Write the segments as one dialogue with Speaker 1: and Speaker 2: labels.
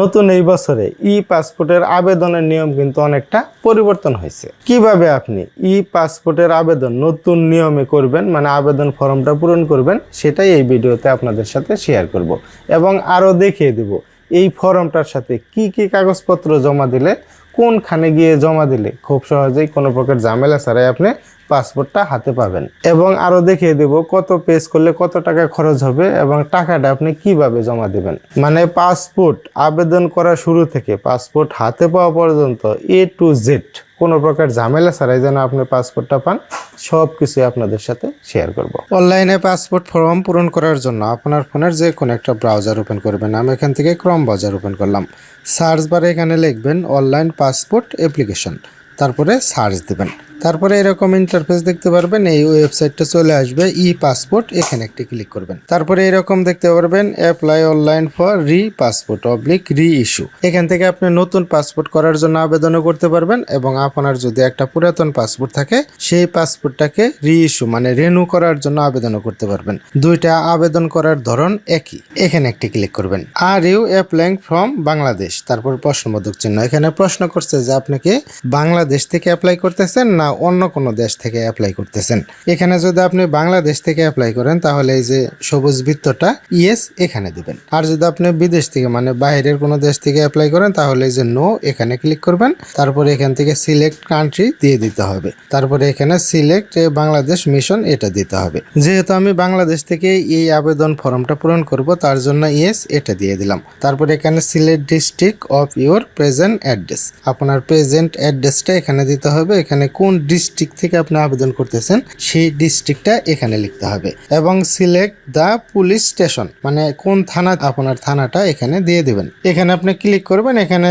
Speaker 1: নতুন এই বছরে ই পাসপোর্টের আবেদনের নিয়ম কিন্তু অনেকটা পরিবর্তন হয়েছে। কিভাবে আপনি ই পাসপোর্টের আবেদন নতুন নিয়মে করবেন, মানে আবেদন ফর্মটা পূরণ করবেন, সেটাই এই ভিডিওতে আপনাদের সাথে শেয়ার করব এবং আরও দেখিয়ে দেব এই ফর্মটার সাথে কি কি কাগজপত্র জমা দিলে, কোনখানে গিয়ে জমা দিলে খুব সহজেই কোনো প্রকার ঝামেলা ছাড়াই আপনি পাসপোর্টটা হাতে পাবেন, এবং আরও দেখিয়ে দেব কত পেজ করলে কত টাকা খরচ হবে এবং টাকাটা আপনি কিভাবে জমা দিবেন। মানে পাসপোর্ট আবেদন করা শুরু থেকে পাসপোর্ট হাতে পাওয়া পর্যন্ত A to Z কোনো প্রকার ঝামেলা ছাড়াই যেন আপনি পাসপোর্টটা পান, সব কিছু আপনাদের সাথে শেয়ার করব। অনলাইনে পাসপোর্ট ফর্ম পূরণ করার জন্য আপনার ফোনের যে কোনো একটা ব্রাউজার ওপেন করবেন। আমি এখান থেকে ক্রোম ব্রাউজার ওপেন করলাম। সার্চ বারে এখানে লিখবেন অনলাইন পাসপোর্ট অ্যাপ্লিকেশন, তারপরে সার্চ দিবেন। তারপরে এরকম ইন্টারফেস দেখতে পারবেন, এই ওয়েবসাইটটা চলে আসবে ই পাসপোর্ট, এখানে একটি ক্লিক করবেন। তারপরে এরকম দেখতে পারবেন অ্যাপ্লাই অনলাইন ফর রি পাসপোর্ট অবলিক রি ইস্যু। এখান থেকে আপনি নতুন পাসপোর্ট করার জন্য আবেদনও করতে পারবেন এবং আপনার যদি একটা পুরাতন পাসপোর্ট থাকে সেই পাসপোর্টটাকে রি ইস্যু মানে রিনিউ করার জন্য আবেদনও করতে পারবেন। দুইটা আবেদন করার ধরন একই। এখানে একটি ক্লিক করবেন। Are you applying from Bangladesh, তারপর প্রশ্নবোধক চিহ্ন। এখানে প্রশ্ন করছে যে আপনি কি বাংলাদেশ থেকে অ্যাপ্লাই করতেছেন না অন্য কোনো দেশ থেকে অ্যাপ্লাই করতেছেন। এখানে যদি আপনি বাংলাদেশ থেকে অ্যাপ্লাই করেন তাহলে এই যে সবুজ বৃত্তটা ইয়েস এখানে দিবেন। আর যদি আপনি বিদেশ থেকে মানে বাইরের কোনো দেশ থেকে অ্যাপ্লাই করেন তাহলে এই যে নো এখানে ক্লিক করবেন। তারপরে এখান থেকে সিলেক্ট কান্ট্রি দিয়ে দিতে হবে। তারপরে এখানে সিলেক্ট বাংলাদেশ মিশন এটা দিতে হবে। যেহেতু আমি বাংলাদেশ থেকে এই আবেদন ফর্মটা পূরণ করব তার জন্য ইয়েস এটা দিয়ে দিলাম। তারপরে এখানে select district of your present address, আপনার প্রেজেন্ট অ্যাড্রেসটা এখানে দিতে হবে। এখানে কোন ডিস্ট্রিক্ট থেকে আপনি আবেদন করতেছেন সেই ডিস্ট্রিক্টটা এখানে লিখতে হবে এবং সিলেক্ট দ্য পুলিশ স্টেশন মানে কোন থানা, আপনার থানাটা এখানে দিয়ে দিবেন। এখানে আপনি ক্লিক করবেন। এখানে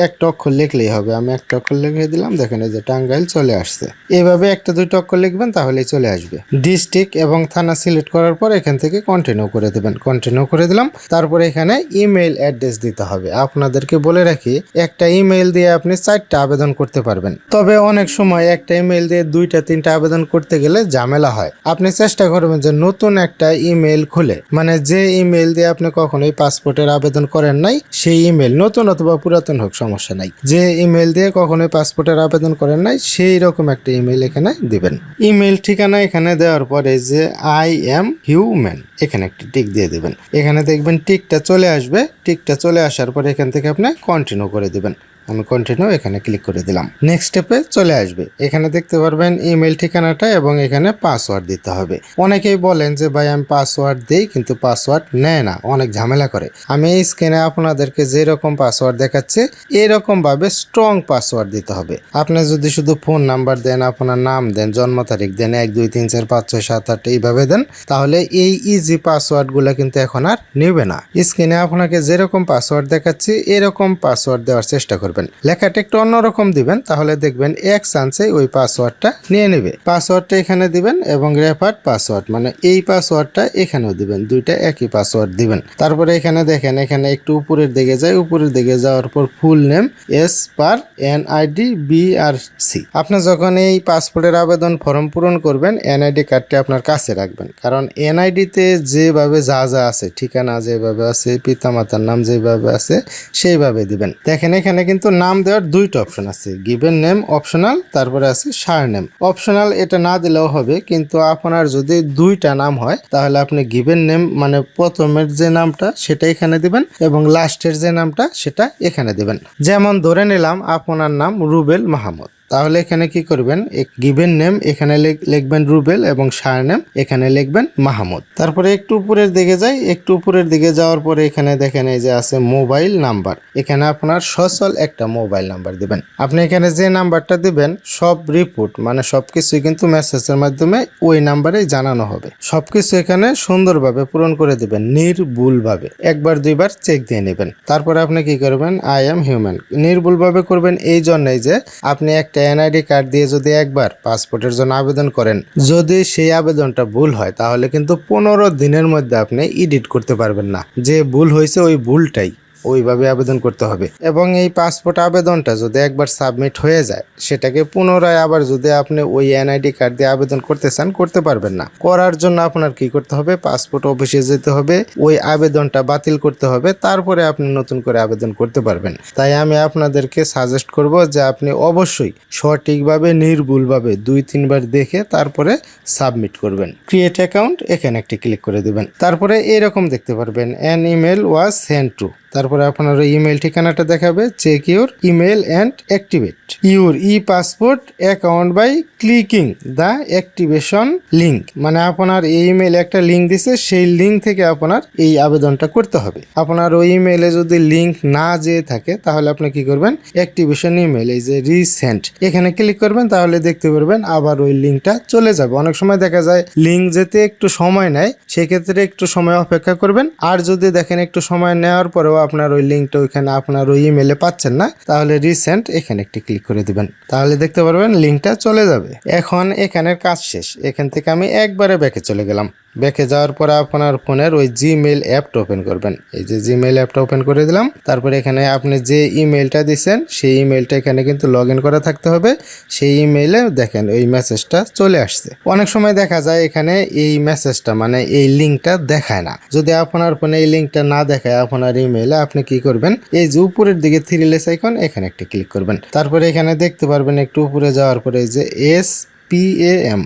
Speaker 1: একটা অক্ষর লিখলেই হবে। আমি একটা অক্ষর লিখে দিলাম, দেখেন এই যে টাঙ্গাইল চলে আসছে। এইভাবে দুইটা অক্ষর লিখবেন তাহলেই চলে আসবে। ডিস্ট্রিক্ট এবং থানা সিলেক্ট করার পর এখান থেকে কন্টিনিউ করে দেবেন। কন্টিনিউ করে দিলাম। তারপরে এখানে ইমেইল অ্যাড্রেস দিতে হবে। আপনাদেরকে বলে রাখি একটা ইমেইল দিয়ে আপনি 4টা আবেদন করতে পারবেন, তবে অনেক সময় একটা ইমেইল দিয়ে 2টা 3টা আবেদন করতে গেলে ঝামেলা হয়। আপনি চেষ্টা করবেন যে নতুন একটা ইমেইল খুলে, মানে যে ইমেইল দিয়ে আপনি কখনোই পাসপোর্টের আবেদন করেন নাই সেই ইমেইল, নতুন অথবা পুরাতন হোক সমস্যা নাই, যে ইমেইল দিয়ে কখনোই পাসপোর্টের আবেদন করেন নাই সেই রকম একটা ইমেইল এখানে দিবেন। ইমেইল ঠিকানা এখানে দেওয়ার পরে যে আই এম হিউম্যান এখানে একটি টিক দিয়ে দিবেন। এখানে দেখবেন টিকটা চলে আসবে। টিকটা চলে আসার পরে এখান থেকে আপনি কন্টিনিউ করে দিবেন। আমি কন্টিনিউ এখানে ক্লিক করে দিলাম। নেক্সট স্টেপে চলে আসবে। এখানে দেখতে পারবেন ইমেল ঠিকানাটা এবং এখানে পাসওয়ার্ড দিতে হবে। অনেকেই বলেন যে ভাই আমি পাসওয়ার্ড দিই, কিন্তু পাসওয়ার্ড নেয় না, অনেক ঝামেলা করে। আমি এই স্ক্রিনে আপনাদেরকে যেরকম পাসওয়ার্ড দেখাচ্ছে এরকম ভাবে স্ট্রং পাসওয়ার্ড দিতে হবে। আপনি যদি শুধু ফোন নাম্বার দেন, আপনার নাম দেন, জন্ম তারিখ দেন, 1 2 3 4 5 6 7 8 এইভাবে দেন, তাহলে এই ইজি পাসওয়ার্ড গুলা কিন্তু এখন আর নেবে না। স্ক্রিনে আপনাকে যেরকম পাসওয়ার্ড দেখাচ্ছি এরকম পাসওয়ার্ড দেওয়ার চেষ্টা করবেন। লেখাটা একটু অন্যরকম দিবেন, তাহলে দেখবেন এক চান্সে ওই পাসওয়ার্ডটা নিয়ে নেবে। পাসওয়ার্ডটা এখানে দিবেন এবং রেফার্ড পাসওয়ার্ড মানে এই পাসওয়ার্ডটা এখানেও দিবেন। দুইটা একই পাসওয়ার্ড দিবেন। তারপরে এখানে দেখেন এখানে একটু উপরের দিকে যায়। উপরের দিকে যাওয়ার পর ফুল নেম এস পার NID BRC। আপনি যখন এই পাসপোর্টের আবেদন ফর্ম পূরণ করবেন NID কার্ডটি আপনার কাছে রাখবেন, কারণ NID তে যেভাবে যা যা আছে, ঠিকানা যেভাবে আছে, পিতামাতার নাম যেভাবে আছে সেইভাবে দিবেন। দেখেন এখানে কিন্তু নাম দেওয়ার 2টা অপশন আছে, গিভেন নেম অপশনাল, তারপরে আছে সার নেম অপশনাল। এটা না দিলেও হবে, কিন্তু আপনার যদি 2টা নাম হয় তাহলে আপনি গিভেন নেম মানে প্রথমের যে নামটা সেটা এখানে দিবেন এবং লাস্টের যে নামটা সেটা এখানে দিবেন। যেমন ধরে নিলাম আপনার নাম রুবেল মাহমুদ, তাহলে এখানে কি করবেন, গিভেন নেম এখানে লিখবেন রুবেল এবং সার নেম এখানে লিখবেন মাহমুদ। তারপরে একটু উপরের দিকে যাই। একটু উপরের দিকে যাওয়ার পরে এখানে দেখেন এই যে আছে মোবাইল নাম্বার। এখানে আপনার সচল একটা মোবাইল নাম্বার দিবেন। আপনি এখানে যে নাম্বারটা দিবেন সব রিপোর্ট মানে সবকিছুই কিন্তু মেসেজের মাধ্যমে ওই নাম্বারেই জানানো হবে। সবকিছু এখানে সুন্দরভাবে পূরণ করে দিবেন, নির্ভুলভাবে। 1বার 2বার চেক দিয়ে নেবেন। তারপরে আপনি কি করবেন, আই এম হিউম্যান নির্ভুলভাবে করবেন এই জন্যই যে আপনি একটা NID কার্ড দিয়ে যদি একবার পাসপোর্টের জন্য আবেদন করেন, যদি সেই আবেদনটা ভুল হয় তাহলে কিন্তু 15 দিনের মধ্যে আপনি এডিট করতে পারবেন না। যে ভুল হয়েছে ওই ভুলটাই ওইভাবে আবেদন করতে হবে। এবং এই পাসপোর্ট আবেদনটা যদি একবার সাবমিট হয়ে যায়, সেটাকে পুনরায় আবার যদি আপনি ওই এনআইডি কার্ড দিয়ে আবেদন করতে চান, করতে পারবেন না। করার জন্য আপনার কি করতে হবে, পাসপোর্ট অফিসে যেতে হবে, ওই আবেদনটা বাতিল করতে হবে, তারপরে আপনি নতুন করে আবেদন করতে পারবেন। তাই আমি আপনাদেরকে সাজেস্ট করব যে আপনি অবশ্যই সঠিকভাবে নির্ভুলভাবে 2-3 বার দেখে তারপরে সাবমিট করবেন। ক্রিয়েট অ্যাকাউন্ট এখানে একটি ক্লিক করে দিবেন। তারপরে এরকম দেখতে পারবেন an email was sent to. তারপরে আপনার ইমেল ঠিকানাটা দেখাবে, check your email and activate your e passport account by clicking the activation link. মানে আপনার এই ইমেলে একটা লিঙ্ক দিছে, সেই লিঙ্ক থেকে আপনার এই আবেদনটা করতে হবে। আপনার ওই ইমেলে যদি লিঙ্ক না যেয়ে থাকে, তাহলে আপনি কি করবেন, অ্যাক্টিভেশন ইমেল এই যে রিসেন্ট এখানে ক্লিক করবেন, তাহলে দেখতে পারবেন আবার ওই লিঙ্কটা চলে যাবে। অনেক সময় দেখা যায় লিঙ্ক যেতে একটু সময় নেয়, সেক্ষেত্রে একটু সময় অপেক্ষা করবেন। আর যদি দেখেন একটু সময় নেওয়ার পরেও আপনার ওই লিঙ্কটা ওইখানে আপনার ওই ইমেলে পাচ্ছেন না, তাহলে রিসেন্ট এখানে একটি ক্লিক করে দিবেন, তাহলে দেখতে পারবেন লিঙ্কটা চলে যাবে। এখন এখানের কাজ শেষ। এখান থেকে আমি একবারে ব্যাকে চলে গেলাম। ব্যাকে যাওয়ার পরে আপনার ফোনের ওই জিমেইল অ্যাপটা ওপেন করবেন। এই যে জিমেইল অ্যাপটা ওপেন করে দিলাম। তারপরে এখানে আপনি যে ইমেলটা দিচ্ছেন, সেই ইমেলটা এখানে কিন্তু লগ ইন করা থাকতে হবে। সেই ইমেইলে দেখেন এই মেসেজটা চলে আসছে। অনেক সময় দেখা যায় এখানে এই মেসেজটা মানে এই লিঙ্কটা দেখায় না। যদি আপনার ফোনে এই লিঙ্কটা না দেখায় আপনার ইমেইলে, আপনি কি করবেন, এই যে উপরের দিকে 3 লেস আইকন এখানে একটা ক্লিক করবেন। তারপরে এখানে দেখতে পারবেন একটু উপরে যাওয়ার পরে এই যে SPM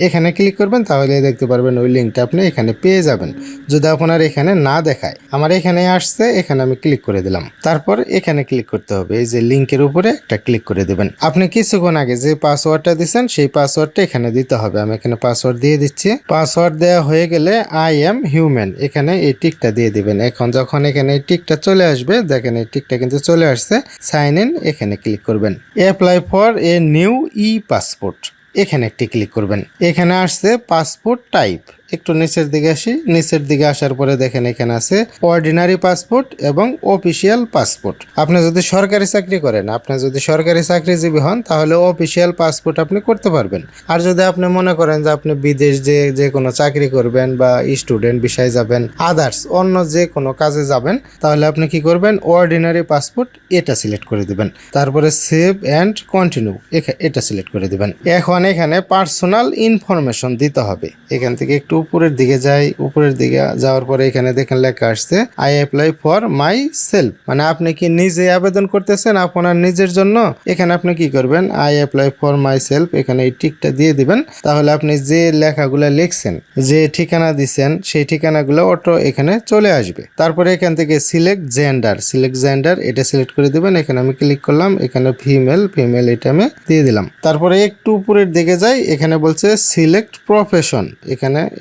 Speaker 1: এখানে ক্লিক করবেন, তাহলে দেখতে পারবেন ওই লিঙ্কটা আপনি এখানে পেয়ে যাবেন। যদি আপনার এখানে না দেখায়, আমার এখানে আসছে, এখানে আমি ক্লিক করে দিলাম। তারপর এখানে ক্লিক করতে হবে, এই যে লিঙ্কের উপরে একটা ক্লিক করে দেবেন। আপনি কিছুক্ষণ আগে যে পাসওয়ার্ডটা দিচ্ছেন, সেই পাসওয়ার্ডটা এখানে দিতে হবে। আমি এখানে পাসওয়ার্ড দিয়ে দিচ্ছি। পাসওয়ার্ড দেওয়া হয়ে গেলে আই এম হিউম্যান এখানে এই টিকটা দিয়ে দিবেন। এখন যখন এখানে এই টিকটা চলে আসবে, দেখেন এই টিকটা কিন্তু চলে আসছে, সাইন ইন এখানে ক্লিক করবেন। Apply for a new E passport এখানে একটি ক্লিক করবেন। এখানে আসছে পাসপোর্ট টাইপ। একটু নিচের দিকে আসি। নিচের দিকে আসার পরে দেখেন এখানে আছে অর্ডিনারি পাসপোর্ট এবং অফিসিয়াল পাসপোর্ট। আপনি যদি সরকারি চাকরি করেন, আপনি যদি সরকারি চাকরিজীবী হন, তাহলে অফিসিয়াল পাসপোর্ট আপনি করতে পারবেন। আর যদি আপনি মনে করেন যে আপনি বিদেশ যে কোনো চাকরি করবেন বা স্টুডেন্ট বিষয়ে যাবেন, আদার্স অন্য যে কোনো কাজে যাবেন, তাহলে আপনি কি করবেন, অর্ডিনারি পাসপোর্ট এটা সিলেক্ট করে দিবেন। তারপরে সেভ অ্যান্ড কন্টিনিউ এটা সিলেক্ট করে দিবেন। এখন এখানে পার্সোনাল ইনফরমেশন দিতে হবে। এখান থেকে একটু উপরের দিকে যাই। উপরের দিকে যাওয়ার পরে এখানে দেখেন লেখা আসছে I apply for my self. মানে আপনি কি নিজে আবেদন করতেছেন আপনার নিজের জন্য। এখানে আপনি কি করবেন, I apply for my self এখানে এই টিকটা দিয়ে দিবেন। তাহলে আপনি যে লেখাগুলো লিখছেন, যে ঠিকানা দিচ্ছেন, সেই ঠিকানাগুলো অটো এখানে চলে আসবে। তারপরে এখান থেকে সিলেক্ট জেন্ডার এটা সিলেক্ট করে দিবেন। এখানে আমি ক্লিক করলাম। এখানে ফিমেল এটা আমি দিয়ে দিলাম। তারপরে একটু উপরের দিকে যাই। এখানে বলছে সিলেক্ট প্রফেশন।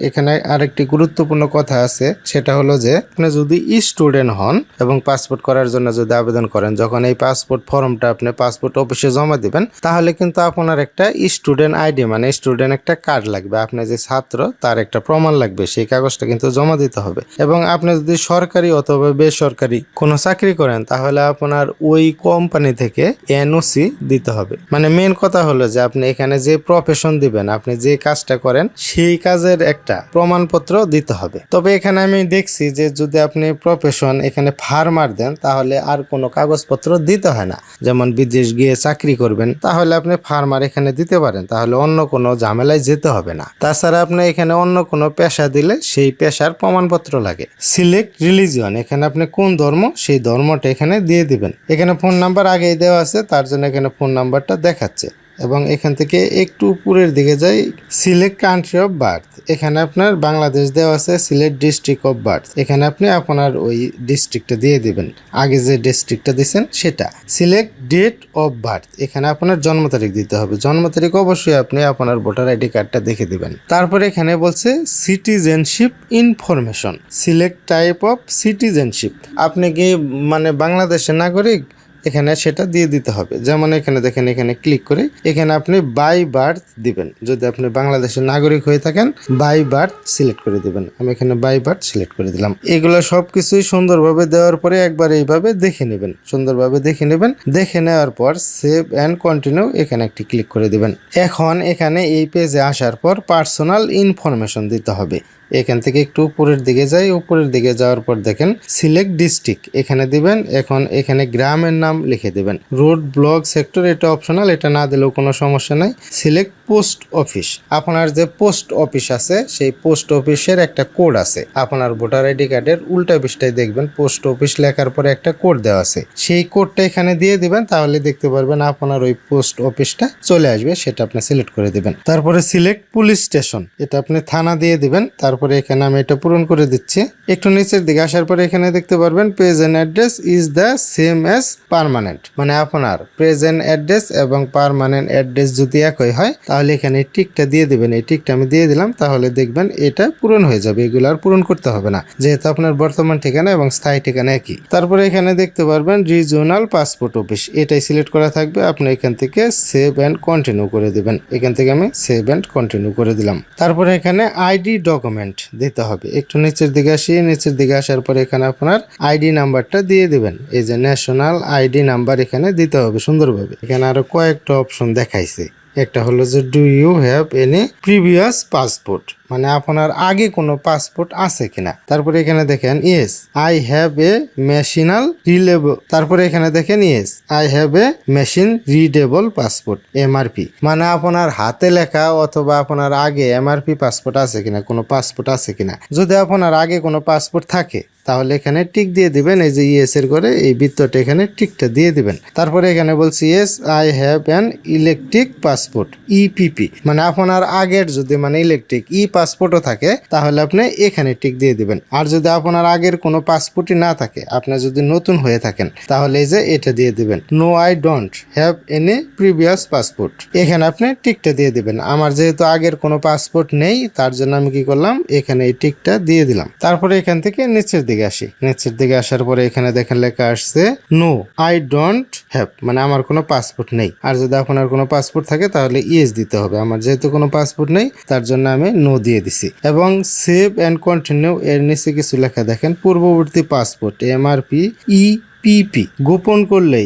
Speaker 1: এখানে আরেকটি গুরুত্বপূর্ণ কথা আছে, সেটা হলো যে আপনি যদি স্টুডেন্ট হন এবং পাসপোর্ট করার জন্য যদি আবেদন করেন, যখন এই পাসপোর্ট ফর্মটা আপনি পাসপোর্ট অফিসে জমা দিবেন, তাহলে কিন্তু আপনার একটা স্টুডেন্ট আইডি মানে স্টুডেন্ট একটা কার্ড লাগবে। আপনি যে ছাত্র তার একটা প্রমাণ লাগবে, সেই কাগজটা কিন্তু জমা দিতে হবে। এবং আপনি যদি সরকারি অথবা বেসরকারি কোনো চাকরি করেন, তাহলে আপনার ওই কোম্পানি থেকে এনওসি দিতে হবে। মানে মেন কথা হলো যে আপনি এখানে যে প্রফেশন দিবেন, আপনি যে কাজটা করেন, সেই কাজের একটা প্রমাণপত্র দিতে হবে। তবে এখানে আমি দেখছি যে যদি আপনি প্রফেশন এখানে ফার্মার দেন, তাহলে আর কোনো কাগজপত্র দিতে হয় না। যেমন বিদেশ গিয়ে চাকরি করবেন, তাহলে আপনি ফার্মার এখানে দিতে পারেন, তাহলে অন্য কোনো ঝামেলায় যেতে হবে না। তাছাড়া আপনি এখানে অন্য কোনো পেশা দিলে সেই পেশার প্রমাণপত্র লাগে। সিলেক্ট রিলিজিয়ন, এখানে আপনি কোন ধর্ম, সেই ধর্মটা এখানে দিয়ে দিবেন। এখানে ফোন নাম্বার আগেই দেওয়া আছে, তার জন্য এখানে ফোন নাম্বারটা দেখাচ্ছে। এবং এখান থেকে একটু উপরের দিকে যাই, সিলেক্ট কান্ট্রি অফ বার্থ। এখানে আপনার বাংলাদেশ দেওয়া আছে, সিলেক্ট ডিস্ট্রিক্ট অফ বার্থ। এখানে আপনি আপনার ওই ডিস্ট্রিক্টটা দিয়ে দিবেন, আগে যে ডিস্ট্রিক্টটা দিয়েছেন সেটা। সিলেক্ট ডেট অফ বার্থ, এখানে আপনার জন্ম তারিখ দিতে হবে। জন্ম তারিখ অবশ্যই আপনি আপনার ভোটার আইডি কার্ডটা দেখে দিবেন। তারপরে এখানে বলছে citizenship information, select type of citizenship. আপনি কি মানে বাংলাদেশের নাগরিক, এখানে সেটা দিয়ে দিতে হবে। যেমন এখানে দেখেন, এখানে ক্লিক করে এখানে আপনি বাই বার্থ দিবেন। যদি আপনি বাংলাদেশের নাগরিক হয়ে থাকেন, বাই বার্থ সিলেক্ট করে দিবেন। আমি এখানে বাই বার্থ সিলেক্ট করে দিলাম। এগুলো সবকিছুই সুন্দরভাবে দেওয়ার পরে একবার এইভাবে দেখে নেবেন, সুন্দরভাবে দেখে নেবেন। দেখে নেওয়ার পর সেভ অ্যান্ড কন্টিনিউ এখানে একটি ক্লিক করে দিবেন। এখন এখানে এই পেজে আসার পর পার্সোনাল ইনফরমেশন দিতে হবে। এখান থেকে একটু উপরের দিকে যাই, উপরের দিকে যাওয়ার পর দেখেন সিলেক্ট ডিস্ট্রিক্ট এখানে দিবেন। এখন এখানে গ্রামের নাম লিখে দিবেন। রোড, ব্লক, সেক্টর এটা অপশনাল, এটা না দিলেও কোনো সমস্যা নাই। সিলেক্ট পোস্ট অফিস, আপনার যে পোস্ট অফিস আছে সেই পোস্ট অফিসের একটা কোড আছে। আপনার ভোটার আইডি কার্ডের উল্টা পৃষ্ঠায় দেখবেন পোস্ট অফিস লেখার পরে একটা কোড দেওয়া আছে, সেই কোডটা এখানে দিয়ে দিবেন। তাহলে দেখতে পারবেন আপনার ওই পোস্ট অফিসটা চলে আসবে, সেটা আপনি সিলেক্ট করে দিবেন। তারপরে সিলেক্ট পুলিশ স্টেশন, এটা আপনি থানা দিয়ে দিবেন। তারপরে এখানে আমি এটা পূরণ করে দিচ্ছি। একটু নিচের দিকে আসার পরে এখানে দেখতে পারবেন present address is the same as permanent, মানে আপনার প্রেজেন্ট অ্যাড্রেস এবং পার্মানেন্ট অ্যাড্রেস যদি একই হয় তাহলে এখানে টিকটা দিয়ে দিবেন। এই টিকটা আমি দিয়ে দিলাম, তাহলে দেখবেন এটা পূরণ হয়ে যাবে। এগুলো আর পূরণ করতে হবে না, যেহেতু আপনার বর্তমান ঠিকানা এবং স্থায়ী ঠিকানা একই। তারপরে এখানে দেখতে পারবেন রিজিওনাল পাসপোর্ট অফিস, এটাই সিলেক্ট করা থাকবে। আপনি এখান থেকে সেভ অ্যান্ড কন্টিনিউ করে দিবেন। এখান থেকে আমি সেভ অ্যান্ড কন্টিনিউ করে দিলাম। তারপরে এখানে আইডি ডকুমেন্ট দিতে হবে। একটু নিচের দিকে আসি, নিচের দিকে আসার পরে এখানে আপনার আইডি নাম্বারটা দিয়ে দিবেন। এই যে ন্যাশনাল আইডি নাম্বার এখানে দিতে হবে সুন্দরভাবে। এখানে আরো কয়েকটা অপশন দেখাইছে। একটা হলো যে do you have any previous passport, মানে আপনার আগে কোনো পাসপোর্ট আছে কিনা। তারপরে এখানে দেখেন yes I have a machine readable, তারপরে এখানে দেখেন yes I have a machine readable passport MRP, মানে আপনার হাতে লেখা অথবা আপনার আগে এমআরপি পাসপোর্ট আছে কিনা, কোনো পাসপোর্ট আছে কিনা। যদি আপনার আগে কোনো পাসপোর্ট থাকে তাহলে এখানে টিক দিয়ে দিবেন। এই যে ইয়েস এর করে এই বৃত্তটা এখানে টিকটা দিয়ে দিবেন। তারপরে এখানে বলছি yes I have an electric passport EPP, মানে আপনার আগের যদি মানে ইলেকট্রিক পাসপোর্টও থাকে তাহলে আপনি এখানে টিক দিয়ে দিবেন। আর যদি আপনার আগের কোনো পাসপোর্টই না থাকে, আপনি যদি নতুন হয়ে থাকেন তাহলে এই যে এটা দিয়ে দিবেন no I don't have any previous passport, এখানে আপনি টিকটা দিয়ে দিবেন। আমার যেহেতু আগের কোনো পাসপোর্ট নেই তার জন্য আমি কি করলাম এখানে এই টিকটা দিয়ে দিলাম। তারপরে এখান থেকে নিচের দিকে আসি, নিচের দিকে আসার পরে এখানে দেখেন লেখা আসছে নো আই ডোন্ট হ্যাভ, মানে আমার কোনো পাসপোর্ট নেই। আর যদি আপনার কোনো পাসপোর্ট থাকে তাহলে ইয়েস দিতে হবে। আমার যেহেতু কোনো পাসপোর্ট নেই তার জন্য আমি নো দিয়ে দিছি। এবং সেভ অ্যান্ড কন্টিনিউ এর নিচে কিছু লেখা দেখেন পূর্ববর্তী পাসপোর্ট এমআরপি পিপি গোপন করলে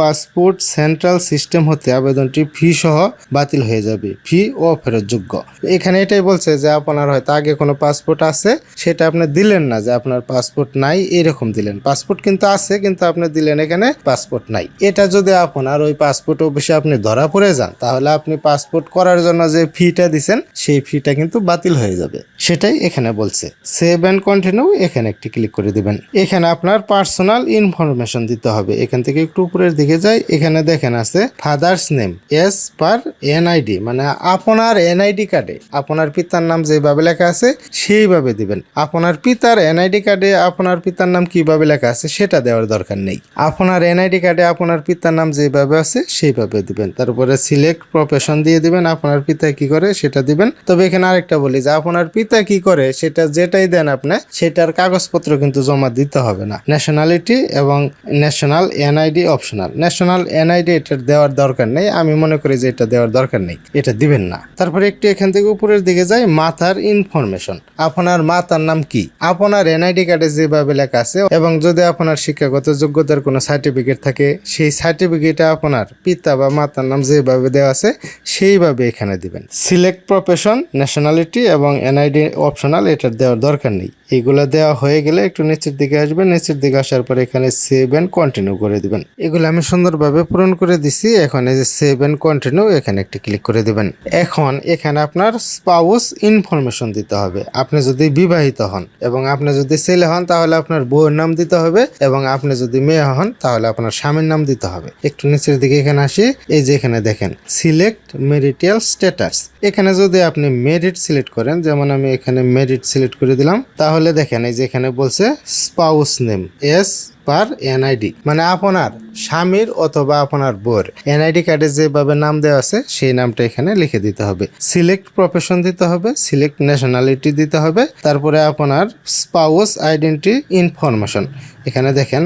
Speaker 1: পাসপোর্ট সেন্ট্রাল সিস্টেম হতে আবেদনটি ফি সহ বাতিল হয়ে যাবে, ফি ও ফেরতযোগ্য। এখানে এটাই বলছে যে আপনার হয়তো আগে কোনো পাসপোর্ট আছে, সেটা আপনি দিলেন না যে আপনার পাসপোর্ট নাই, এরকম দিলেন। পাসপোর্ট কিন্তু আছে, কিন্তু আপনি দিলেন এখানে পাসপোর্ট নাই। এটা যদি আপনার ওই পাসপোর্ট অফিসে আপনি ধরা পড়ে যান তাহলে আপনি পাসপোর্ট করার জন্য যে ফিটা দিছেন সেই ফিটা কিন্তু বাতিল হয়ে যাবে, সেটাই এখানে বলছে। সেভ অ্যান্ড কন্টিনিউ এখানে একটি ক্লিক করে দিবেন। এখানে আপনার পার্সোনাল ইনফরমেশন দিতে হবে। এখান থেকে একটু উপরের দিকে যাই, এখানে দেখেন আছে ফাদার্স নেম এস পার এনআইডি, মানে আপনার এনআইডি কার্ডে আপনার পিতার নাম যেভাবে লেখা আছে সেইভাবে দিবেন। আপনার পিতার এনআইডি কার্ডে আপনার পিতার নাম কিভাবে লেখা আছে সেটা দেওয়ার দরকার নেই। আপনার এনআইডি কার্ডে আপনার পিতার নাম যেভাবে আছে সেইভাবে দিবেন। তারপরে সিলেক্ট প্রফেশন দিয়ে দিবেন, আপনার পিতা কি করে সেটা দিবেন। তবে এখানে আরেকটা বলি যে আপনার পিতা কি করে সেটা যেটাই দেন আপনি সেটার কাগজপত্র কিন্তু জমা দিতে হবে না। ন্যাশনালিটি এবং national NID optional. National NID এটা দেওয়ার দরকার নেই, আমি মনে করি যে এটা দেওয়ার দরকার নেই, এটা দিবেন না। তারপরে একটু এখান থেকে উপরের দিকে যাই, মাতার ইনফরমেশন। আপনার মাতার নাম কি আপনার এনআইডি কার্ডে যেভাবে লেখা আছে, এবং যদি আপনার শিক্ষাগত যোগ্যতার কোনো সার্টিফিকেট থাকে সেই সার্টিফিকেটে আপনার পিতা বা মাতার নাম যেভাবে দেওয়া আছে সেইভাবে এখানে দিবেন। সিলেক্ট প্রফেশন, ন্যাশনালিটি এবং এনআইডি অপশনাল, এটা দেওয়ার দরকার নেই। এগুলো দেওয়া হয়ে গেলে একটু নিচের দিকে আসবেন, নিচের দিকে আসার পরে এখানে সেভ অ্যান্ড কন্টিনিউ করে দিবেন। এগুলো আমি সুন্দরভাবে পূরণ করে দিছি। এখন এই যে সেভ অ্যান্ড কন্টিনিউ এখানে একটি ক্লিক করে দিবেন। এখন এখানে আপনার স্পাউস ইনফরমেশন দিতে হবে। আপনি যদি বিবাহিত হন এবং আপনি যদি ছেলে হন তাহলে আপনার বউয়ের নাম দিতে হবে, এবং আপনি যদি মেয়ে হন তাহলে আপনার স্বামীর নাম দিতে হবে। একটু নিচের দিকে এখানে আসি, এই যে এখানে দেখেন সিলেক্ট মেরিটাল স্ট্যাটাস। এখানে যদি আপনি মেরিট সিলেক্ট করেন, যেমন আমি এখানে মেরিট সিলেক্ট করে দিলাম, তাহলে দেখেন এই যে এখানে বলছে স্পাউস নেম এস পার এনআইডি, মানে আপনার স্বামীর অথবা আপনার বউয়ের এনআইডি কার্ডে যেভাবে নাম দেওয়া আছে সেই নামটা এখানে লিখে দিতে হবে। সিলেক্ট প্রফেশন দিতে হবে, সিলেক্ট ন্যাশনালিটি দিতে হবে, তারপরে আপনার স্পাউস আইডেন্টি ইনফরমেশন। এখানে দেখেন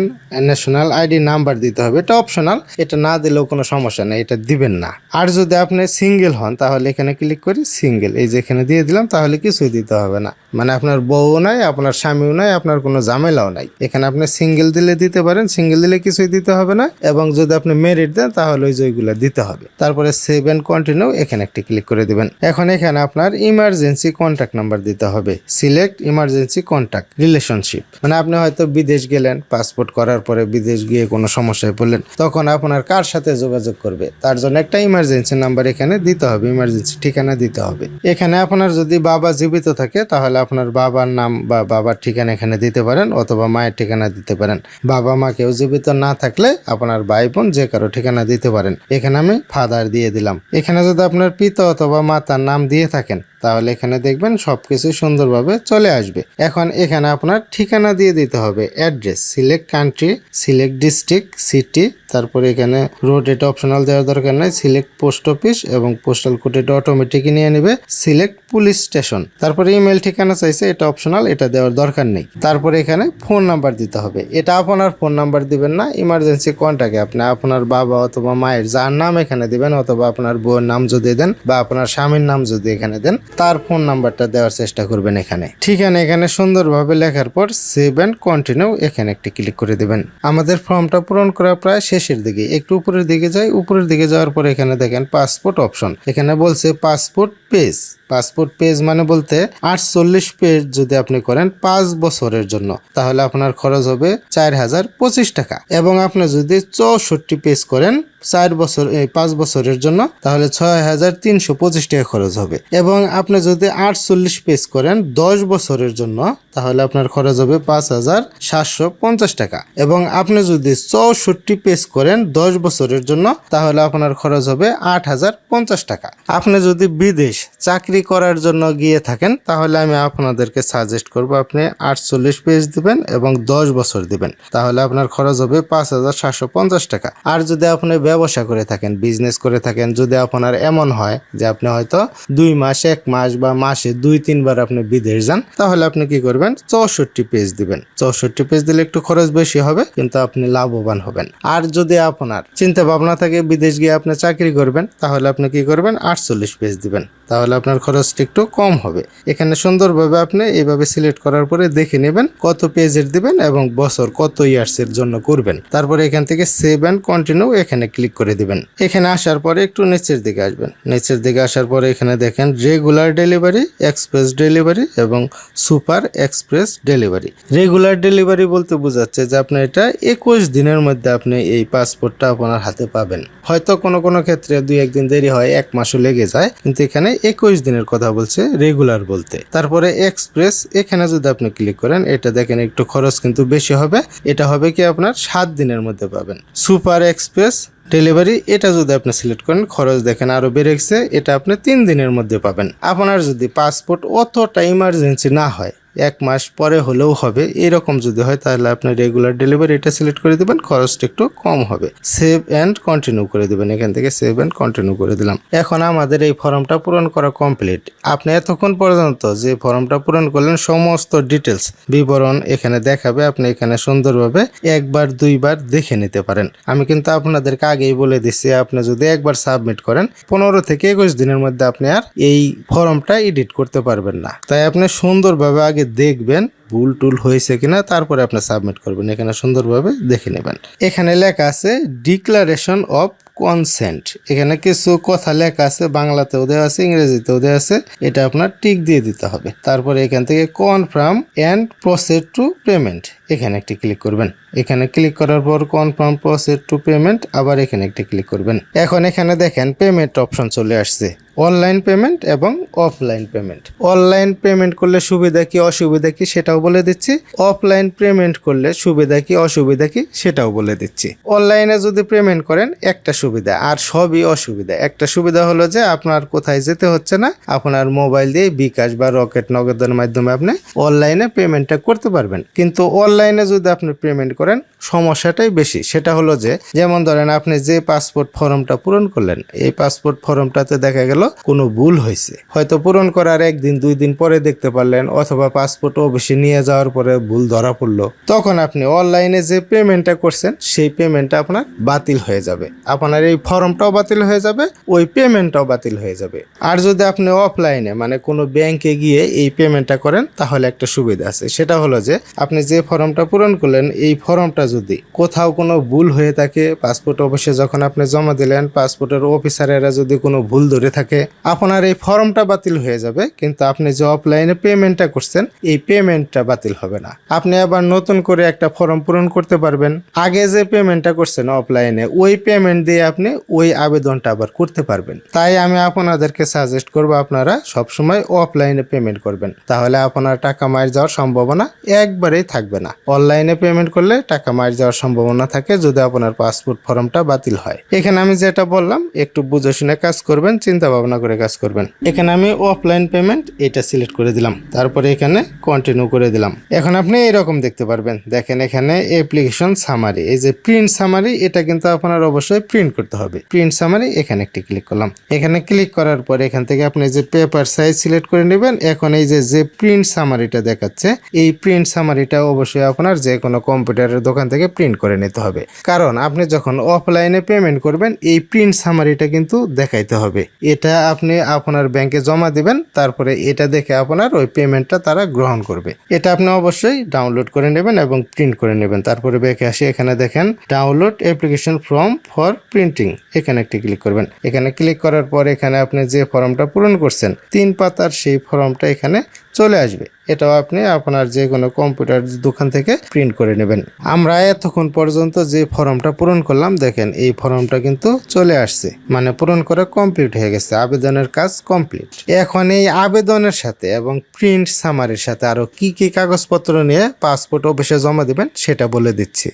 Speaker 1: ন্যাশনাল আইডি নাম্বার দিতে হবে, এটা অপশনাল, এটা না দিলেও কোনো সমস্যা নেই, এটা দিবেন না। আর যদি আপনি সিঙ্গেল হন তাহলে এখানে ক্লিক করি সিঙ্গেল, এই যে এখানে দিয়ে দিলাম, তাহলে কিছুই দিতে হবে না। মানে আপনার বউও নাই, আপনার স্বামীও নাই, আপনার কোনো ঝামেলাও নাই। এখানে আপনি সিঙ্গেল দিলে দিলে দিতে পারেন, সিঙ্গেল দিলে কিছুই দিতে হবে না, এবং যদি আপনি মেরিট দেন তাহলে ওই যে ওইগুলো দিতে হবে। তারপরে সেভ এন্ড কন্টিনিউ এখানে একটি ক্লিক করে দিবেন। এখন এখানে আপনার ইমার্জেন্সি কন্ট্যাক্ট নাম্বার দিতে হবে। সিলেক্ট ইমার্জেন্সি কন্ট্যাক্ট রিলেশনশিপ, মানে আপনি হয়তো বিদেশ গেলেন, পাসপোর্ট করার পরে বিদেশ গিয়ে কোনো সমস্যায় পড়লেন, তখন আপনার কার সাথে যোগাযোগ করবে তার জন্য একটা ইমার্জেন্সি নাম্বার এখানে দিতে হবে, ইমার্জেন্সি ঠিকানা দিতে হবে। এখানে আপনার যদি বাবা জীবিত থাকে তাহলে আপনার বাবার নাম বা বাবার ঠিকানা এখানে দিতে পারেন, অথবা মায়ের ঠিকানা দিতে পারেন। বাবা মা কেউ জীবিত না থাকলে আপনার ভাই বোন যে কারো ঠিকানা দিতে পারেন। এখানে আমি ফাদার দিয়ে দিলাম। এখানে যদি আপনার পিতা অথবা মাতার নাম দিয়ে থাকেন তাহলে এখানে দেখবেন সবকিছু সুন্দরভাবে চলে আসবে। এখন এখানে আপনার ঠিকানা দিয়ে দিতে হবে, address, select country, select district, city, তারপরে এখানে রোড, এটা অপশনাল দেওয়ার দরকার নাই, সিলেক্ট পোস্ট অফিস এবং পোস্টাল কোড এটা অটোমেটিকই নিয়ে নেবে, সিলেক্ট পুলিশ স্টেশন, তারপরে ইমেল ঠিকানা চাইছে, এটা অপশনাল, এটা দেওয়ার দরকার নেই। তারপরে এখানে ফোন নাম্বার দিতে হবে, এটা আপনার ফোন নাম্বার দিবেন না, ইমার্জেন্সি কন্ট্যাক্টে আপনি আপনার বাবা অথবা মায়ের যার নাম এখানে দিবেন, অথবা আপনার বউয়ের নাম যদি দেন বা আপনার স্বামীর নাম যদি এখানে দেন তার ফোন নাম্বারটা দেওয়ার চেষ্টা করবেন এখানে। ঠিকানা এখানে সুন্দরভাবে লেখার পর সেভ এন্ড কন্টিনিউ এখানে একটি ক্লিক করে দিবেন। আমাদের ফর্মটা পূরণ করা প্রায় শেষের দিকে, একটু উপরের দিকে যাই। উপরের দিকে যাওয়ার পর এখানে দেখেন পাসপোর্ট অপশন, এখানে বলছে পাসপোর্ট পেজ। পাসপোর্ট পেজ মানে বলতে 48 পেজ যদি আপনি করেন 5 বছরের জন্য তাহলে আপনার খরচ হবে 4025 টাকা, এবং আপনি যদি 64 পেজ করেন 5 বছরের জন্য তাহলে 6325 টাকা খরচ হবে, এবং আপনি যদি 48 পেজ করেন 10 বছরের জন্য তাহলে আপনার খরচ হবে 5750 টাকা, এবং আপনি যদি 64 পেজ করেন 10 বছরের জন্য তাহলে আপনার খরচ হবে 8050 টাকা। আপনি যদি বিদেশ চাকরি করার জন্য গিয়ে থাকেন তাহলে আমি আপনাদেরকে সাজেস্ট করব আপনি 48 পেজ দিবেন এবং 10 বছর দিবেন, তাহলে আপনার খরচ হবে 5750 টাকা। আর যদি আপনি ব্যবসা করে থাকেন, বিজনেস করে থাকেন, যদি আপনার এমন হয় যে আপনি হয়তো 2 মাস, 1 মাস বা মাসে 2-3 বার আপনি বিদেশ যান, তাহলে আপনি কি করবেন 64 পেজ দিবেন। 64 পেজ দিলে একটু খরচ বেশি হবে কিন্তু আপনি লাভবান হবেন। আর যদি আপনার চিন্তা ভাবনা থাকে বিদেশ গিয়ে আপনি চাকরি করবেন তাহলে আপনি কি করবেন 48 পেজ দিবেন, তাহলে আপনার খরচটা একটু কম হবে। এখানে সুন্দরভাবে আপনি এইভাবে সিলেক্ট করার পরে দেখে নেবেন কত পেজের দিবেন এবং বছর কত ইয়ার্সের জন্য করবেন। তারপরে এখান থেকে সেভ এন্ড কন্টিনিউ এখানে ক্লিক করে দিবেন। এখানে আসার পরে একটু নিচের দিকে আসবেন। নিচের দিকে আসার পরে এখানে দেখেন রেগুলার ডেলিভারি, এক্সপ্রেস ডেলিভারি এবং super express delivery. Regular delivery বলতে বোঝাচ্ছে যে আপনি এটা 21 দিনের মধ্যে আপনি এই পাসপোর্টটা আপনার হাতে পাবেন। হয়তো কোনো ক্ষেত্রে 2-1 দিন দেরি হয়, 1 মাসও লেগে যায়, কিন্তু এখানে 21 দিনের কথা বলছে রেগুলার বলতে। তারপরে এক্সপ্রেস এখানে যদি আপনি ক্লিক করেন এটা দেখেন একটু খরচ কিন্তু বেশি হবে, এটা হবে কি আপনার 7 দিনের মধ্যে পাবেন। সুপার এক্সপ্রেস ডেলিভারি এটা যদি আপনি সিলেক্ট করেন খরচ দেখেন আরো বেড়ে গেছে, এটা আপনি 3 দিনের মধ্যে পাবেন। আপনার যদি পাসপোর্ট অতটা ইমার্জেন্সি না হয়, 1 মাস পরে হলেও হবে, এরকম যদি হয় তাহলে আপনি রেগুলার ডেলিভারি এটা সিলেক্ট করে দিবেন, খরচটা একটু কম হবে। সেভ এন্ড কন্টিনিউ করে দিবেন, এখান থেকে সেভ এন্ড কন্টিনিউ করে দিলাম। এখন আমাদের এই ফর্মটা পূরণ করা কমপ্লিট। আপনি এতক্ষণ পর্যন্ত যে ফর্মটা পূরণ করলেন সমস্ত ডিটেলস বিবরণ এখানে দেখাবে, আপনি এখানে সুন্দরভাবে 1-2 বার দেখে নিতে পারেন। আমি কিন্তু আপনাদেরকে আগেই বলে দিচ্ছি আপনি যদি একবার সাবমিট করেন 15 থেকে 21 দিনের মধ্যে আপনি আর এই ফর্মটা এডিট করতে পারবেন না। তাই আপনি সুন্দরভাবে আগে দেখবেন ভুল টুল হয়েছে কিনা, তারপরে আপনি সাবমিট করবেন। এখানে সুন্দরভাবে দেখে নেবেন। এখানে লেখা আছে ডিক্লারেশন অফ কনসেন্ট, এখানে কিছু কথা লেখা আছে, বাংলাতেও দেওয়া আছে, ইংরেজিতেও দেওয়া আছে, এটা আপনার টিক দিয়ে দিতে হবে। তারপরে এখান থেকে confirm and proceed to payment এখানে একটি ক্লিক করবেন। এখানে ক্লিক করার পর কনফার্ম প্রসেড টু পেমেন্ট, আবার এখানে একটি ক্লিক করবেন। এখন এখানে দেখেন পেমেন্ট অপশন চলে আসছে, অনলাইন পেমেন্ট এবং অফলাইন পেমেন্ট। অনলাইন পেমেন্ট করলে সুবিধা কি অসুবিধা কি সেটাও বলে দিচ্ছি, অফলাইন পেমেন্ট করলে সুবিধা কি অসুবিধা কি সেটাও বলে দিচ্ছি। অনলাইনে যদি পেমেন্ট করেন একটা সুবিধা আর সবই অসুবিধা। একটা সুবিধা হলো যে আপনার কোথায় যেতে হচ্ছে না, আপনার মোবাইল দিয়ে বিকাশ বা রকেট নগদের মাধ্যমে আপনি অনলাইনে পেমেন্টটা করতে পারবেন। কিন্তু অনলাইনে যদি আপনি পেমেন্ট করেন সমস্যাটাই বেশি, সেটা হলো যে যেমন ধরেন আপনি যে পাসপোর্ট ফর্মটা পূরণ করলেন এই পাসপোর্ট ফর্মটাতে দেখা গেল গেল কোনো ভুল হয়েছে, হয়তো পূরণ করার 1 দিন 2 দিন পরে দেখতে পারলেন, অথবা পাসপোর্ট অফিসে নিয়ে যাওয়ার পরে ভুল ধরা পড়লো, তখন আপনি অনলাইনে যে পেমেন্টটা করছেন সেই পেমেন্টটা আপনার বাতিল হয়ে যাবে, আপনার এই ফর্মটাও বাতিল হয়ে যাবে, ওই পেমেন্টটাও বাতিল হয়ে যাবে। আর যদি আপনি অফলাইনে মানে কোনো ব্যাংকে গিয়ে এই পেমেন্টটা করেন তাহলে একটা সুবিধা আছে, সেটা হলো যে আপনি যে ফর্মটা পূরণ করলেন এই ফর্মটা যদি কোথাও কোনো ভুল হয়ে থাকে, পাসপোর্ট অফিসে যখন আপনি জমা দিলেন পাসপোর্টের অফিসারেরা যদি কোনো ভুল ধরে থাকে, আপনার এই ফর্মটা বাতিল হয়ে যাবে, কিন্তু আপনি যে অফলাইনে পেমেন্টটা করছেন এই পেমেন্টটা বাতিল হবে না। আপনি আবার নতুন করে একটা ফর্ম পূরণ করতে পারবেন, আগে যে পেমেন্টটা করছেন অফলাইনে ওই পেমেন্ট দিয়ে আপনি ওই আবেদনটা আবার করতে পারবেন। তাই আমি আপনাদেরকে সাজেস্ট করব আপনারা সবসময় অফলাইনে পেমেন্ট করবেন, তাহলে আপনার টাকা মার যাওয়ার সম্ভাবনা একবারেই থাকবে না। অনলাইনে পেমেন্ট করলে টাকা মার যাওয়ার সম্ভাবনা থাকে যদি আপনার পাসপোর্ট ফর্মটা বাতিল হয়। এখানে আমি যেটা বললাম একটু বুঝে শুনে কাজ করবেন, চিন্তা ভাবনা করে কাজ করবেন। এখানে আমি অফলাইন পেমেন্ট এটা সিলেক্ট করে দিলাম, তারপরে এখানে কন্টিনিউ করে দিলাম। এখন আপনি এরকম দেখতে পারবেন, দেখেন এখানে অ্যাপ্লিকেশন সামারি, এই যে প্রিন্ট সামারি, এটা কিন্তু আপনার অবশ্যই প্রিন্ট করতে হবে। প্রিন্ট সামারি এখানে একটি ক্লিক করলাম, এখানে ক্লিক করার পর এখান থেকে আপনি যে পেপার সাইজ সিলেক্ট করে নেবেন। এখন এই যে প্রিন্ট সামারিটা দেখাচ্ছে, এই প্রিন্ট সামারিটা অবশ্যই আপনার যে কোনো কম্পিউটারের দোকান থেকে প্রিন্ট করে নিতে হবে, কারণ আপনি যখন অফলাইনে পেমেন্ট করবেন এই প্রিন্ট সামারিটা কিন্তু দেখাইতে হবে। এটা আপনি আপনার ব্যাংকে জমা দিবেন, তারপরে এটা দেখে আপনার ওই পেমেন্টটা তারা গ্রহণ করবে। এটা আপনি অবশ্যই ডাউনলোড করে নেবেন এবং প্রিন্ট করে নেবেন। তারপরে ব্যাকে আসি, এখানে দেখেন download application form for printing, এখানে একটি ক্লিক করবেন। এখানে ক্লিক করার পর এখানে আপনি যে ফর্মটা পূরণ করছেন 3 পাতার সেই ফর্মটা এখানে চলে আসবে। এটাও আপনি আপনার যে কোনো কম্পিউটার দোকান থেকে প্রিন্ট করে নেবেন। আমরা এতক্ষণ পর্যন্ত যে ফর্মটা পূরণ করলাম দেখেন এই ফর্মটা কিন্তু চলে আসছে, মানে পূরণ করা কমপ্লিট হয়ে গেছে, আবেদনের কাজ কমপ্লিট। এখন এই আবেদনের সাথে এবং প্রিন্ট সামারির সাথে আরো কি কি কাগজপত্র নিয়ে পাসপোর্ট অফিসে জমা দিবেন সেটা বলে দিচ্ছি।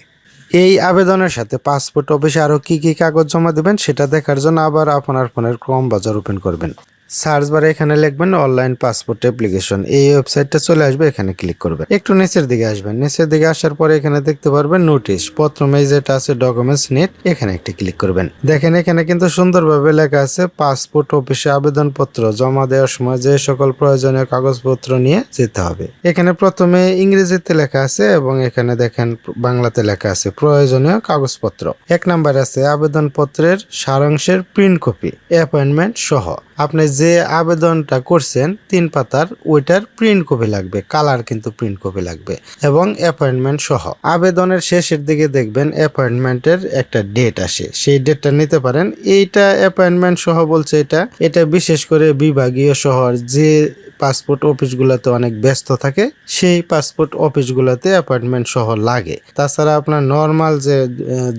Speaker 1: এই আবেদনের সাথে পাসপোর্ট অফিসে আরো কি কি কাগজ জমা দিবেন সেটা দেখার জন্য আবার আপনার ফোনের ক্রোম ব্রাউজার ওপেন করবেন। সার্চ বারে এখানে লিখবেন অনলাইন পাসপোর্ট অ্যাপ্লিকেশন, এই ওয়েবসাইটটা চলে আসবে, এখানে ক্লিক করবেন। একটু নিচের দিকে আসবেন, নিচের দিকে আসার পরে এখানে দেখতে পারবেন নোটিশ, প্রথমে যেটা আছে ডকুমেন্টস নিড, এখানে একটি ক্লিক করবেন। দেখেন এখানে কিন্তু সুন্দরভাবে লেখা আছে পাসপোর্ট অফিসে আবেদনপত্র জমা দেওয়ার সময় যে সকল প্রয়োজনীয় কাগজপত্র নিয়ে যেতে হবে। এখানে প্রথমে ইংরেজিতে লেখা আছে এবং এখানে দেখেন বাংলাতে লেখা আছে প্রয়োজনীয় কাগজপত্র। 1 নাম্বার আছে আবেদনপত্রের সারাংশের প্রিন্ট কপি, অ্যাপয়েন্টমেন্ট সহ। আপনি যে আবেদনটা করছেন 3 পাতার ওইটার প্রিন্ট কপি লাগবে, কালার কিন্তু প্রিন্ট কপি লাগবে, এবং অ্যাপয়েন্টমেন্ট সহ। আবেদনের শেষের দিকে দেখবেন অ্যাপয়েন্টমেন্টের একটা ডেট আসে, সেই ডেটটা নিতে পারেন। এইটা অ্যাপয়েন্টমেন্ট সহ বলছে, এটা বিশেষ করে বিভাগীয় শহর যে পাসপোর্ট অফিসগুলোতে অনেক ব্যস্ত থাকে সেই পাসপোর্ট অফিসগুলোতে অ্যাপয়েন্টমেন্ট সহ লাগে। তাছাড়া আপনার নর্মাল যে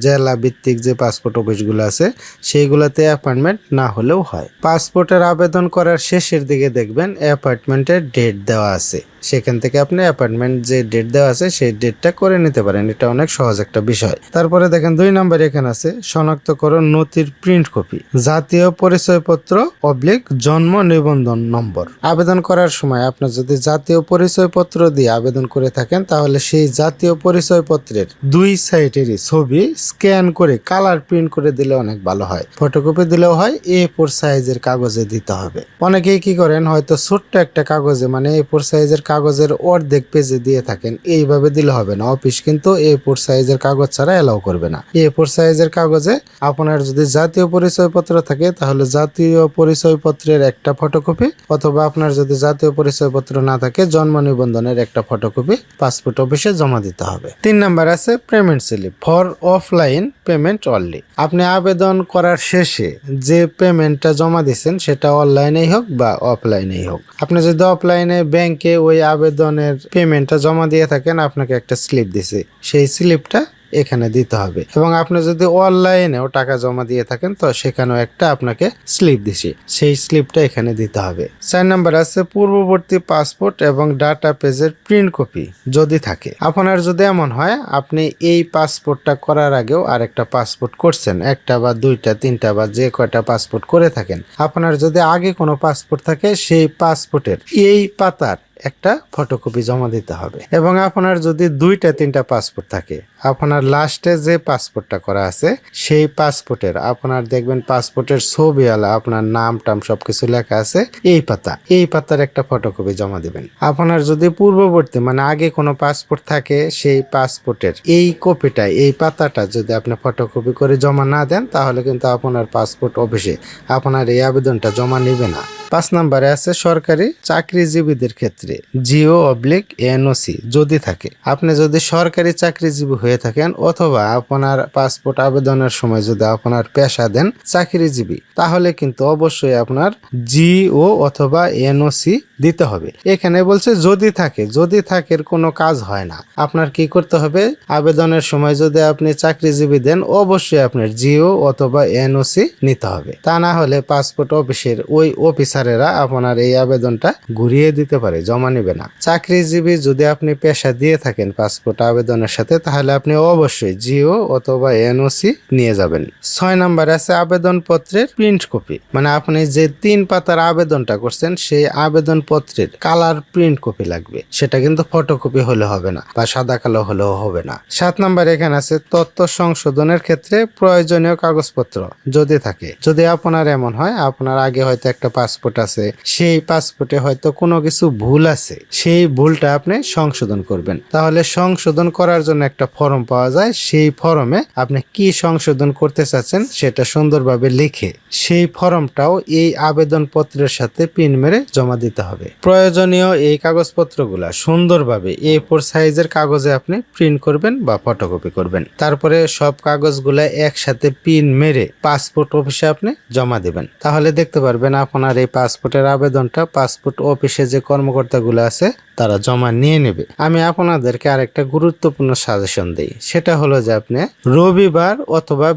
Speaker 1: জেলা ভিত্তিক যে পাসপোর্ট অফিসগুলো আছে সেইগুলোতে অ্যাপয়েন্টমেন্ট না হলেও হয়। পাসপোর্টের আবেদন করার শেষের দিকে দেখবেন অ্যাপয়েন্টমেন্টের ডেট দেওয়া আছে, সেখান থেকে আপনি অ্যাপয়েন্টমেন্ট যে ডেট দেওয়া আছে সেই ডেটটা করে নিতে পারেন। এটা অনেক সহজ একটা বিষয়। তারপরে দেখেন 2 নম্বরে এখানে আছে শনাক্তকরণ নথির প্রিন্ট কপি, জাতীয় পরিচয়পত্র / জন্ম নিবন্ধন নম্বর। আবেদন করার সময় আপনি যদি জাতীয় পরিচয়পত্র দিয়ে আবেদন করে থাকেন তাহলে সেই জাতীয় পরিচয়পত্রের 2 সাইডেরই ছবি স্ক্যান করে কালার প্রিন্ট করে দিলে অনেক ভালো হয়। ফটোকপি দিলেও হয়, A4 সাইজের কাগজে দিতে হবে। অনেকেই কি করেন হয়তো ছোট্ট একটা কাগজে মানে A4 সাইজের কাগজের অর্ধেক পেজে দিয়ে থাকেন, এইভাবে দিলে হবে না। অফিস কিন্তু A4 সাইজের কাগজ ছাড়া এলাও করবে না। A4 সাইজের কাগজে আপনার যদি জাতীয় পরিচয়পত্র থাকে তাহলে জাতীয় পরিচয়পত্রের একটা ফটোকপি, অথবা আপনার যদি জাতীয় পরিচয়পত্র না থাকে জন্ম নিবন্ধনের একটা ফটোকপি পাসপোর্ট অফিসে জমা দিতে হবে। 3 নাম্বার আছে payment slip for offline payment only. আপনি আবেদন করার শেষে যে পেমেন্টটা জমা দিচ্ছেন সেটা অনলাইনেই হোক বা অফলাইনেই হোক, আপনি যদি অফলাইনে ব্যাংকে ওই আবেদনের পেমেন্টটা জমা দিয়ে থাকেন আপনাকে একটা স্লিপ দিছে, সেই স্লিপটা এখানে দিতে হবে। এবং আপনি যদি অনলাইনেও টাকা জমা দিয়ে থাকেন তো সেখানেও একটা আপনাকে স্লিপ দিছি, সেই স্লিপটা এখানে দিতে হবে। 4 নাম্বার আছে পূর্ববর্তী পাসপোর্ট এবং ডাটা পেজের প্রিন্ট কপি যদি থাকে। আপনার যদি এমন হয় আপনি এই পাসপোর্টটা করার আগেও আরেকটা পাসপোর্ট করছেন, একটা বা 2টা 3টা বা যে কয়টা পাসপোর্ট করে থাকেন, আপনার যদি আগে কোনো পাসপোর্ট থাকে সেই পাসপোর্টের এই পাতার একটা ফটোকপি জমা দিতে হবে। এবং আপনার যদি 2-3টা পাসপোর্ট থাকে, আপনার লাস্টে যে পাসপোর্টটা করা আছে সেই পাসপোর্টের আপনার দেখবেন পাসপোর্টের ছবি আলা আপনার নাম টাম সবকিছু লেখা আছে এই পাতার একটা ফটোকপি জমা দিবেন। আপনার যদি পূর্ববর্তী মানে আগে কোনো পাসপোর্ট থাকে সেই পাসপোর্টের এই কপিটা এই পাতাটা যদি আপনি ফটোকপি করে জমা না দেন তাহলে কিন্তু আপনার পাসপোর্ট অফিসে আপনার এই আবেদনটা জমা নেবে না। 5 নম্বরে আছে সরকারি চাকরিজীবীদের ক্ষেত্রে GO/NOC যদি থাকে। আপনি যদি সরকারি চাকরিজীবী হয়ে থাকেন অথবা আপনার পাসপোর্ট আবেদনের সময় যদি আপনার পেশা দেন চাকরিজীবী, তাহলে কিন্তু অবশ্যই আপনার GO অথবা NOC দিতে হবে। এখানে বলছে যদি থাকে কোনো কাজ হয় না। আপনার কি করতে হবে, আবেদনের সময় যদি আপনি চাকরিজীবী দেন অবশ্যই আপনার GO অথবা NOC নিতে হবে। তা না হলে পাসপোর্ট অফিসের ওই অফিসারেরা আপনার এই আবেদনটা ঘুরিয়ে দিতে পারে, জমা নেবে না। চাকরিজীবী যদি আপনি পেশা দিয়ে থাকেন পাসপোর্ট আবেদনের সাথে তাহলে আপনি অবশ্যই GO অথবা NOC নিয়ে যাবেন। 6 নম্বরে আছে আবেদনপত্রের প্রিন্ট কপি, মানে আপনি যে 3 পাতার আবেদনটা করছেন সেই আবেদন পত্রের কালার প্রিন্ট কপি লাগবে। সেটা কিন্তু ফটোকপি হলে হবে না বা সাদা কালো হলেও হবে না। 7 নম্বর এখানে আছে তথ্য সংশোধনের ক্ষেত্রে প্রয়োজনীয় কাগজপত্র যদি থাকে। যদি আপনার এমন হয় আপনার আগে হয়তো একটা পাসপোর্ট আছে, সেই পাসপোর্টে হয়তো কোনো কিছু ভুল আছে, সেই ভুলটা আপনি সংশোধন করবেন। তাহলে সংশোধন করার জন্য একটা ফর্ম পাওয়া যায়, সেই ফর্মে আপনি কি সংশোধন করতে চাচ্ছেন সেটা সুন্দরভাবে লিখে সেই ফর্মটাও এই আবেদনপত্রের সাথে পিন মেরে জমা দিতে হবে। প্রয়োজনীয় এই কাগজপত্রগুলা সুন্দরভাবে A4 সাইজের কাগজে আপনি প্রিন্ট করবেন বা ফটোকপি করবেন। তারপরে সব কাগজগুলা একসাথে পিন মেরে পাসপোর্ট অফিসে আপনি জমা দেবেন। তাহলে দেখতে পারবেন আপনার এই পাসপোর্টের আবেদনটা পাসপোর্ট অফিসে যে কর্মকর্তাগুলো আছে তারা জমা নিয়ে নেবে। আমি আপনাদেরকে আরেকটা গুরুত্বপূর্ণ সাজেশন দেই, সেটা হলো যে আপনি রবিবার অথবা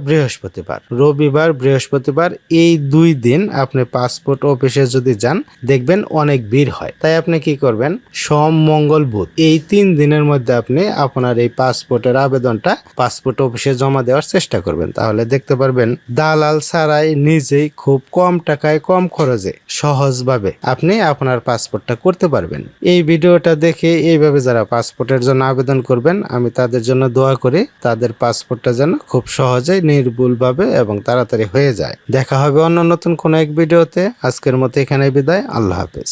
Speaker 1: বৃহস্পতিবার এই 2 দিন আপনি পাসপোর্ট অফিসে যদি যান দেখবেন অনেক ভিড় হয়। তাই আপনি কি করবেন, সোম মঙ্গল বুধ এই 3 দিনের মধ্যে আপনি আপনার এই পাসপোর্টের আবেদনটা পাসপোর্ট অফিসে জমা দেওয়ার চেষ্টা করবেন। তাহলে দেখতে পারবেন দালাল ছাড়াই নিজেই খুব কম টাকায় কম খরচে সহজভাবে আপনি আপনার পাসপোর্টটা করতে পারবেন। এই ভিডিওটা দেখে এইভাবে যারা পাসপোর্টের জন্য আবেদন করবেন আমি তাদের জন্য দোয়া করি তাদের পাসপোর্টটা যেন খুব সহজেই নির্ভুলভাবে এবং তাড়াতাড়ি হয়ে যায়। দেখা হবে অন্য নতুন কোনো এক ভিডিওতে। আজকের মতো এখানে বিদায়। আল্লাহ হাফেজ।